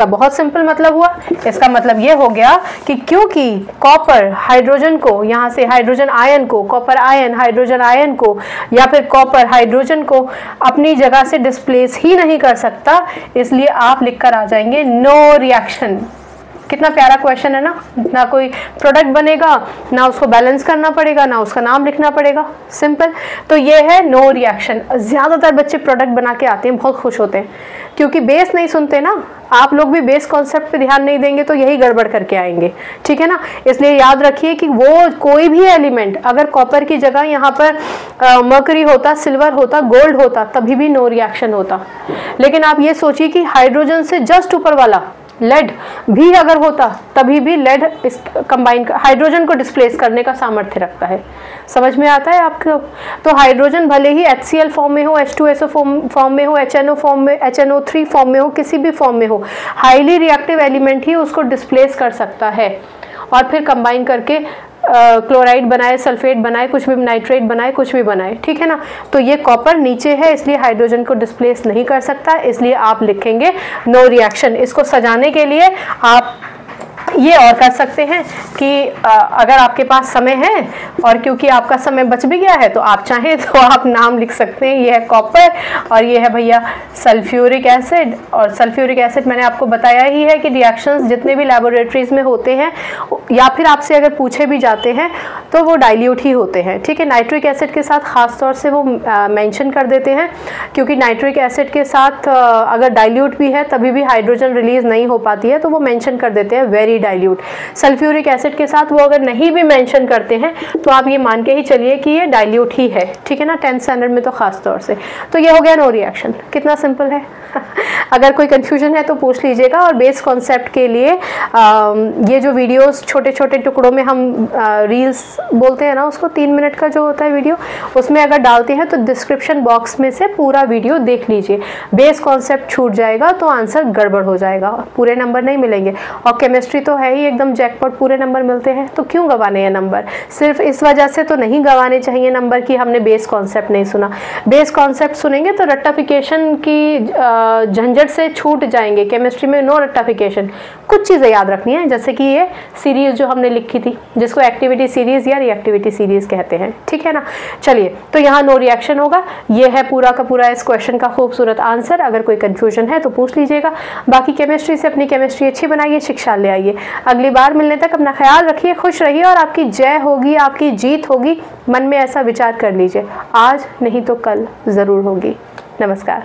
बहुत सिंपल मतलब हुआ। इसका मतलब ये हो गया कि क्योंकि कॉपर हाइड्रोजन को, यहाँ से हाइड्रोजन आयन को, कॉपर आयन हाइड्रोजन आयन को या फिर कॉपर हाइड्रोजन को अपनी जगह से डिस्प्लेस ही नहीं कर सकता, इसलिए आप लिखकर आ जाएंगे नो रिएक्शन। कितना प्यारा क्वेश्चन है ना, ना कोई प्रोडक्ट बनेगा, ना उसको बैलेंस करना पड़ेगा, ना उसका नाम लिखना पड़ेगा, सिंपल। तो ये है नो रिएक्शन। ज़्यादातर बच्चे प्रोडक्ट बना के आते हैं, बहुत खुश होते हैं, क्योंकि बेस नहीं सुनते ना। आप लोग भी बेस कॉन्सेप्ट पे ध्यान नहीं देंगे तो यही गड़बड़ करके आएंगे, ठीक है ना। इसलिए याद रखिए कि वो कोई भी एलिमेंट अगर कॉपर की जगह यहाँ पर मर्करी होता, सिल्वर होता, गोल्ड होता, तभी भी नो रिएक्शन होता। लेकिन आप ये सोचिए कि हाइड्रोजन से जस्ट ऊपर वाला लेड भी अगर होता, तभी भी लेड इस कंबाइन हाइड्रोजन को डिस्प्लेस करने का सामर्थ्य रखता है। समझ में आता है आपको? तो हाइड्रोजन भले ही HCl फॉर्म में हो, H2SO फॉर्म में हो, HNO फॉर्म में, HNO3 फॉर्म में हो, किसी भी फॉर्म में हो, हाईली रिएक्टिव एलिमेंट ही उसको डिस्प्लेस कर सकता है और फिर कंबाइन करके क्लोराइड बनाए, सल्फेट बनाए, कुछ भी नाइट्रेट बनाए, कुछ भी बनाए, ठीक है ना। तो ये कॉपर नीचे है, इसलिए हाइड्रोजन को डिस्प्लेस नहीं कर सकता, इसलिए आप लिखेंगे नो रिएक्शन। इसको सजाने के लिए आप ये और कर सकते हैं कि अगर आपके पास समय है और क्योंकि आपका समय बच भी गया है तो आप चाहें तो आप नाम लिख सकते हैं। ये है कॉपर और ये है भैया सल्फ्यूरिक एसिड। और सल्फ्यूरिक एसिड मैंने आपको बताया ही है कि रिएक्शंस जितने भी लैबोरेटरीज में होते हैं या फिर आपसे अगर पूछे भी जाते हैं तो वो डाइल्यूट ही होते हैं, ठीक है। नाइट्रिक एसिड के साथ ख़ास तौर से वो मेंशन कर देते हैं, क्योंकि नाइट्रिक एसिड के साथ अगर डाइल्यूट भी है तभी भी हाइड्रोजन रिलीज नहीं हो पाती है, तो वो मेंशन कर देते हैं वेरी डाइल्यूट। सल्फ्यूरिक एसिड के साथ वो अगर नहीं भी मेंशन करते हैं तो आप ये मान के ही चलिए कि ये डाइल्यूट ही है, ठीक है ना, 10th स्टैंडर्ड में तो खास तौर से। तो ये हो गया नो रिएक्शन। कितना सिंपल है। अगर कोई कंफ्यूजन है तो पूछ लीजिएगा। और बेस कॉन्सेप्ट के लिए ये जो वीडियोस छोटे छोटे टुकड़ों में हम रील्स बोलते हैं ना उसको, 3 मिनट का जो होता है वीडियो, उसमें अगर डालते हैं तो डिस्क्रिप्शन बॉक्स में से पूरा वीडियो देख लीजिए। बेस कॉन्सेप्ट छूट जाएगा तो आंसर गड़बड़ हो जाएगा, पूरे नंबर नहीं मिलेंगे। और केमिस्ट्री तो है ही एकदम जैकपॉट, पूरे नंबर मिलते हैं, तो क्यों गंवाने हैं नंबर। सिर्फ इस वजह से तो नहीं गंवाने चाहिए नंबर कि हमने बेस कॉन्सेप्ट नहीं सुना। बेस कॉन्सेप्ट सुनेंगे तो रट्टाफिकेशन की झंझट से छूट जाएंगे। केमिस्ट्री में नो रट्टाफिकेशन। कुछ चीज़ें याद रखनी है, जैसे कि ये सीरीज जो हमने लिखी थी जिसको एक्टिविटी सीरीज या रिएक्टिविटी सीरीज कहते हैं, ठीक है ना। चलिए, तो यहाँ नो रिएक्शन होगा। ये है पूरा का पूरा इस क्वेश्चन का खूबसूरत आंसर। अगर कोई कंफ्यूजन है तो पूछ लीजिएगा। बाकी केमिस्ट्री से अपनी केमिस्ट्री अच्छी बनाइए, शिक्षा ले आइए। अगली बार मिलने तक अपना ख्याल रखिए, खुश रहिए और आपकी जय होगी, आपकी जीत होगी। मन में ऐसा विचार कर लीजिए, आज नहीं तो कल जरूर होगी। नमस्कार।